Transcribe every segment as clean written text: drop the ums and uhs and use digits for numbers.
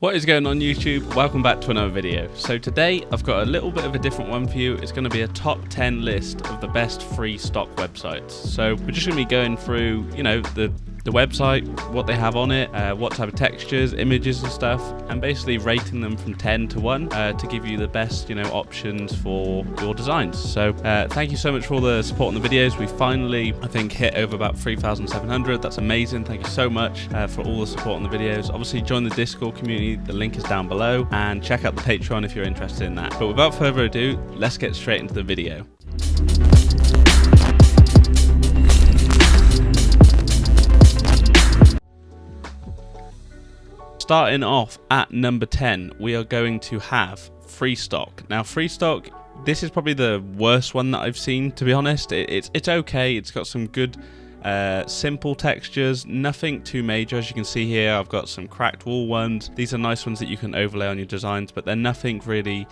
What is going on YouTube? Welcome back to another video. So today I've got a little bit of a different one for you. It's going to be a top 10 list of the best free stock websites. So we're just going to be going through, the website, what they have on it, what type of textures, images and stuff, and basically rating them from 10 to 1 to give you the best, options for your designs. So thank you so much for all the support on the videos. We finally, I think, hit over about 3,700. That's amazing. Thank you so much for all the support on the videos. Obviously, join the Discord community. The link is down below, and check out the Patreon if you're interested in that. But without further ado, let's get straight into the video. Starting off at number 10, we are going to have Freestock. Now, Freestock, this is probably the worst one that I've seen, to be honest. It's okay. It's got some good simple textures, nothing too major. As you can see here, I've got some cracked wall ones. These are nice ones that you can overlay on your designs, but they're nothing really,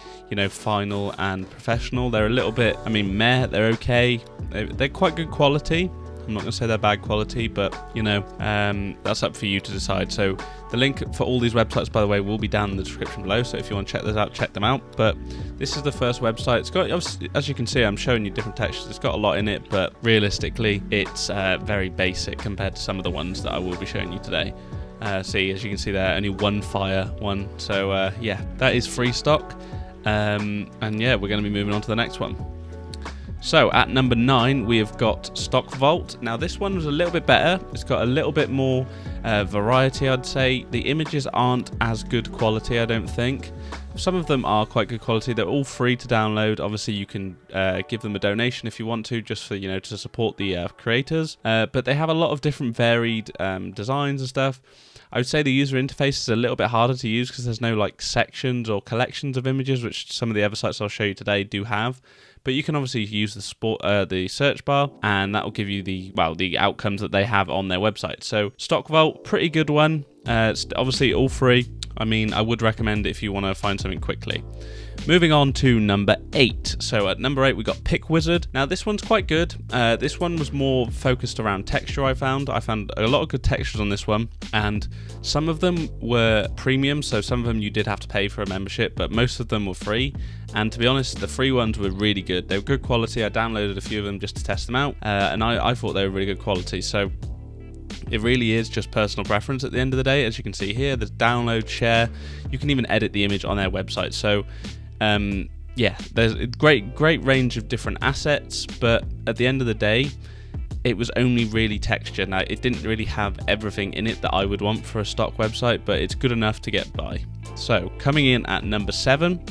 final and professional. They're a little bit, meh, they're okay. They're quite good quality. I'm not going to say they're bad quality, but, that's up for you to decide. So the link for all these websites, by the way, will be down in the description below. So if you want to check those out, check them out. But this is the first website. It's got, as you can see, I'm showing you different textures. It's got a lot in it, but realistically, it's very basic compared to some of the ones that I will be showing you today. See, as you can see there, only one fire one. So yeah, that is Freestock. And yeah, we're going to be moving on to the next one. So at number 9, we have got Stock Vault. Now this one was a little bit better. It's got a little bit more variety, I'd say. The images aren't as good quality, I don't think. Some of them are quite good quality. They're all free to download. Obviously, you can give them a donation if you want to, just for, to support the creators. But they have a lot of different varied designs and stuff. I would say the user interface is a little bit harder to use because there's no sections or collections of images, which some of the other sites I'll show you today do have. But you can obviously use the search bar, and that will give you the outcomes that they have on their website. So Stock Vault, pretty good one. It's obviously all free. I would recommend it if you want to find something quickly. Moving on to number 8. So at number 8, we got Pikwizard. Now this one's quite good. This one was more focused around texture, I found. I found a lot of good textures on this one, and some of them were premium, so some of them you did have to pay for a membership, but most of them were free. And to be honest, the free ones were really good. They were good quality. I downloaded a few of them just to test them out, and I thought they were really good quality. So it really is just personal preference at the end of the day. As you can see here, there's download, share. You can even edit the image on their website. So yeah, there's a great range of different assets, but at the end of the day, it was only really texture. Now, it didn't really have everything in it that I would want for a stock website, but it's good enough to get by. So coming in at number 7,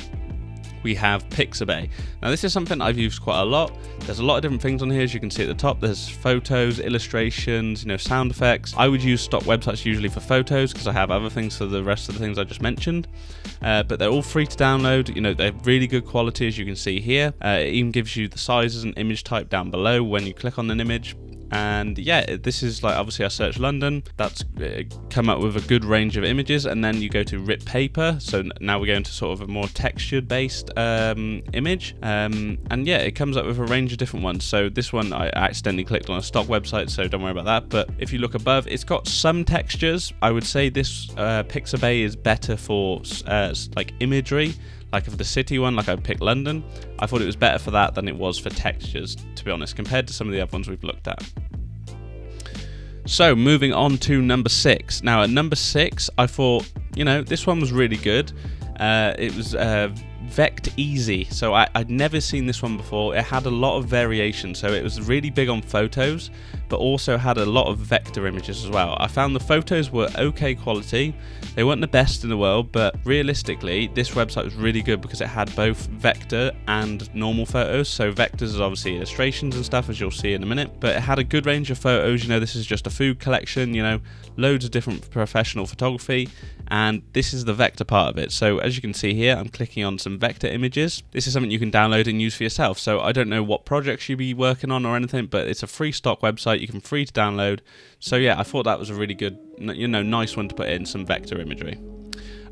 we have Pixabay. Now this is something I've used quite a lot. There's a lot of different things on here, as you can see at the top. There's photos, illustrations, sound effects. I would use stock websites usually for photos because I have other things for the rest of the things I just mentioned. But they're all free to download. They're really good quality, as you can see here. It even gives you the sizes and image type down below when you click on an image. And yeah, this is obviously I searched London, that's come up with a good range of images, and then you go to rip paper, so now we're going to sort of a more textured based image, and yeah, it comes up with a range of different ones. So this one I accidentally clicked on a stock website, so don't worry about that. But if you look above, it's got some textures. I would say this Pixabay is better for imagery. Like for the city one, I picked London, I thought it was better for that than it was for textures, to be honest, compared to some of the other ones we've looked at. So moving on to number 6. Now at number 6, I thought, this one was really good. It was Vecteezy. So I'd never seen this one before. It had a lot of variation, so it was really big on photos, but also had a lot of vector images as well. I found the photos were okay quality. They weren't the best in the world, but realistically, this website was really good because it had both vector and normal photos. So vectors is obviously illustrations and stuff, as you'll see in a minute, but it had a good range of photos. This is just a food collection, loads of different professional photography, and this is the vector part of it. So as you can see here, I'm clicking on some vector images. This is something you can download and use for yourself. So I don't know what projects you'd be working on or anything, but it's a free stock website. You can free to download. So yeah, I thought that was a really good, nice one to put in some vector imagery.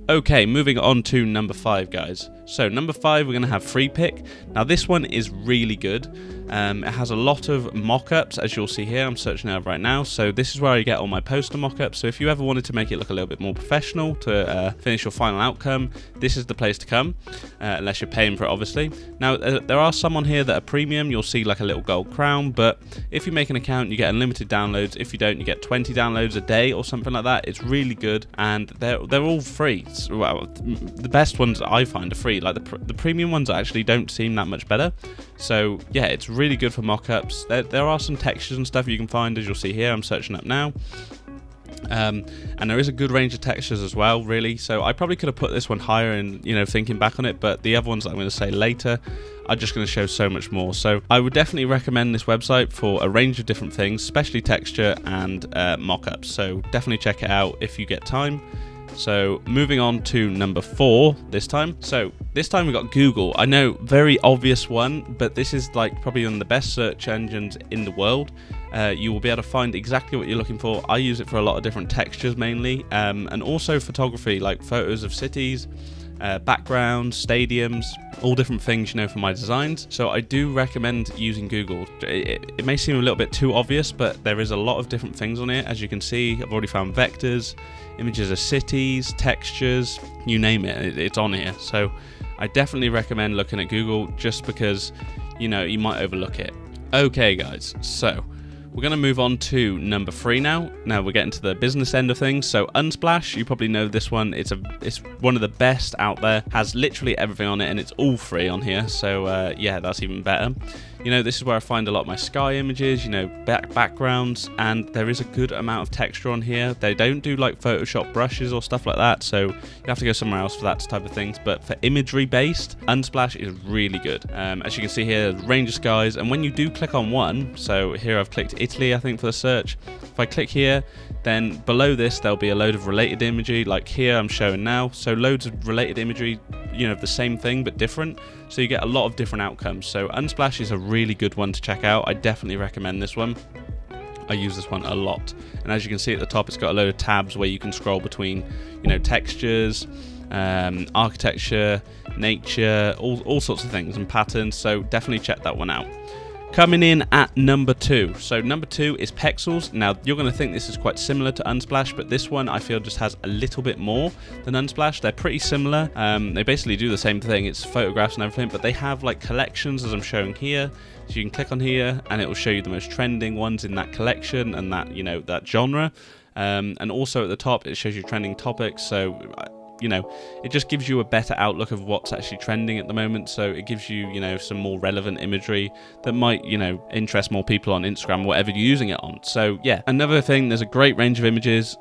Okay, moving on to number 5, guys. So number 5, we're going to have Freepik. Now this one is really good. It has a lot of mock-ups, as you'll see here. I'm searching it up right now. So this is where I get all my poster mock-ups. So if you ever wanted to make it look a little bit more professional to finish your final outcome, this is the place to come, unless you're paying for it, obviously. Now there are some on here that are premium. You'll see like a little gold crown, but if you make an account, you get unlimited downloads. If you don't, you get 20 downloads a day or something like that. It's really good, and they're all free. Well, the best ones I find are free. Like the premium ones actually don't seem that much better. So yeah, it's really good for mock-ups. There are some textures and stuff you can find, as you'll see here. I'm searching up now. And there is a good range of textures as well, really. So I probably could have put this one higher in, thinking back on it, but the other ones that I'm going to say later are just going to show so much more. So I would definitely recommend this website for a range of different things, especially texture and mock-ups. So definitely check it out if you get time. So moving on to number 4 this time. So this time we got Google. I know, very obvious one, but this is like probably one of the best search engines in the world. You will be able to find exactly what you're looking for. I use it for a lot of different textures mainly, and also photography, like photos of cities, backgrounds, stadiums, all different things, for my designs. So I do recommend using Google. It may seem a little bit too obvious, but there is a lot of different things on it. As you can see, I've already found vectors, images of cities, textures, you name it, it's on here. So I definitely recommend looking at Google, just because, you might overlook it. Okay guys, so we're going to move on to number 3 now. Now we're getting to the business end of things. So Unsplash, you probably know this one. It's one of the best out there. Has literally everything on it, and it's all free on here. So yeah, that's even better. This is where I find a lot of my sky images, backgrounds, and there is a good amount of texture on here. They don't do like Photoshop brushes or stuff like that, so you have to go somewhere else for that type of things. But for imagery based, Unsplash is really good. As you can see here, range of skies, and when you do click on one, so here I've clicked Italy, I think, for the search. If I click here, then below this there'll be a load of related imagery, like here I'm showing now. So loads of related imagery, the same thing but different. So you get a lot of different outcomes. So Unsplash is a really good one to check out. I definitely recommend this one. I use this one a lot. And as you can see at the top, it's got a load of tabs where you can scroll between, textures, architecture, nature, all sorts of things, and patterns. So definitely check that one out. Coming in at number 2. So number 2 is Pexels. Now you're going to think this is quite similar to Unsplash, but this one I feel just has a little bit more than Unsplash. They're pretty similar. They basically do the same thing. It's photographs and everything, but they have like collections, as I'm showing here. So you can click on here and it will show you the most trending ones in that collection and that, that genre. And also at the top it shows you trending topics. So it just gives you a better outlook of what's actually trending at the moment. So it gives you, some more relevant imagery that might, interest more people on Instagram, whatever you're using it on. So yeah, another thing, there's a great range of images,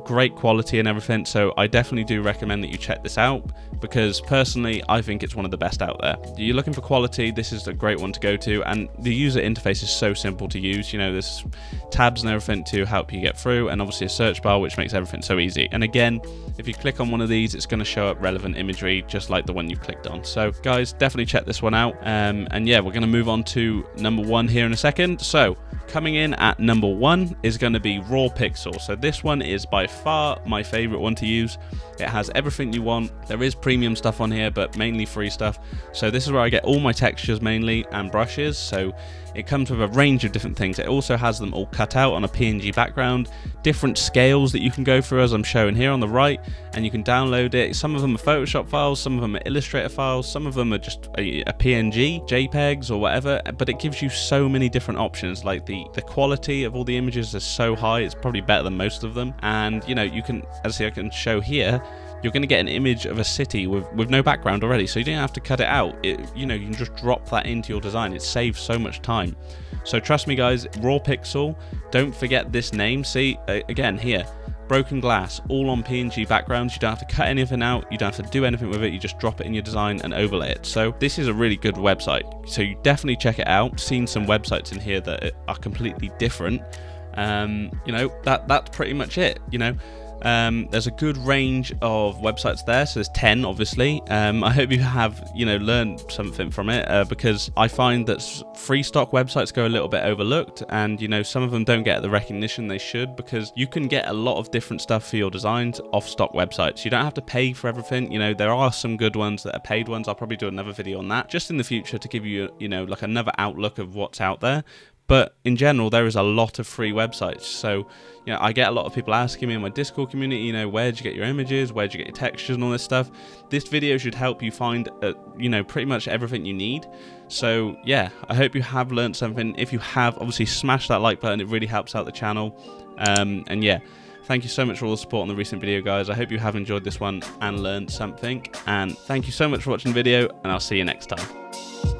great quality and everything. So I definitely do recommend that you check this out, because personally, I think it's one of the best out there. You're looking for quality, this is a great one to go to. And the user interface is so simple to use. There's tabs and everything to help you get through, and obviously a search bar, which makes everything so easy. And again, if you click on one of these, it's going to show up relevant imagery just like the one you've clicked on. So guys, definitely check this one out. And yeah, we're going to move on to number 1 here in a second. So coming in at number 1 is going to be Rawpixel. So this one is by far my favorite one to use. It has everything you want. There is premium stuff on here, but mainly free stuff. So this is where I get all my textures mainly, and brushes. So it comes with a range of different things. It also has them all cut out on a PNG background, different scales that you can go through, as I'm showing here on the right, and you can download it. Some of them are Photoshop files, some of them are Illustrator files, some of them are just a PNG, JPEGs or whatever, but it gives you so many different options. Like the quality of all the images is so high, it's probably better than most of them. And you can, as I can show here, you're going to get an image of a city with no background already, so you don't have to cut it out. You can just drop that into your design. It saves so much time. So trust me guys, Rawpixel, don't forget this name. See, again here, broken glass, all on PNG backgrounds. You don't have to cut anything out, you don't have to do anything with it, you just drop it in your design and overlay it. So this is a really good website, so you definitely check it out. Seen some websites in here that are completely different. That's pretty much it. There's a good range of websites there, so there's 10 obviously. I hope you have, learned something from it, because I find that free stock websites go a little bit overlooked, and some of them don't get the recognition they should, because you can get a lot of different stuff for your designs off stock websites. You don't have to pay for everything. There are some good ones that are paid ones. I'll probably do another video on that just in the future to give you, like another outlook of what's out there. But in general, there is a lot of free websites. So, I get a lot of people asking me in my Discord community, where'd you get your images? Where'd you get your textures and all this stuff? This video should help you find, pretty much everything you need. So, yeah, I hope you have learned something. If you have, obviously smash that like button. It really helps out the channel. And yeah, thank you so much for all the support on the recent video, guys. I hope you have enjoyed this one and learned something. And thank you so much for watching the video, and I'll see you next time.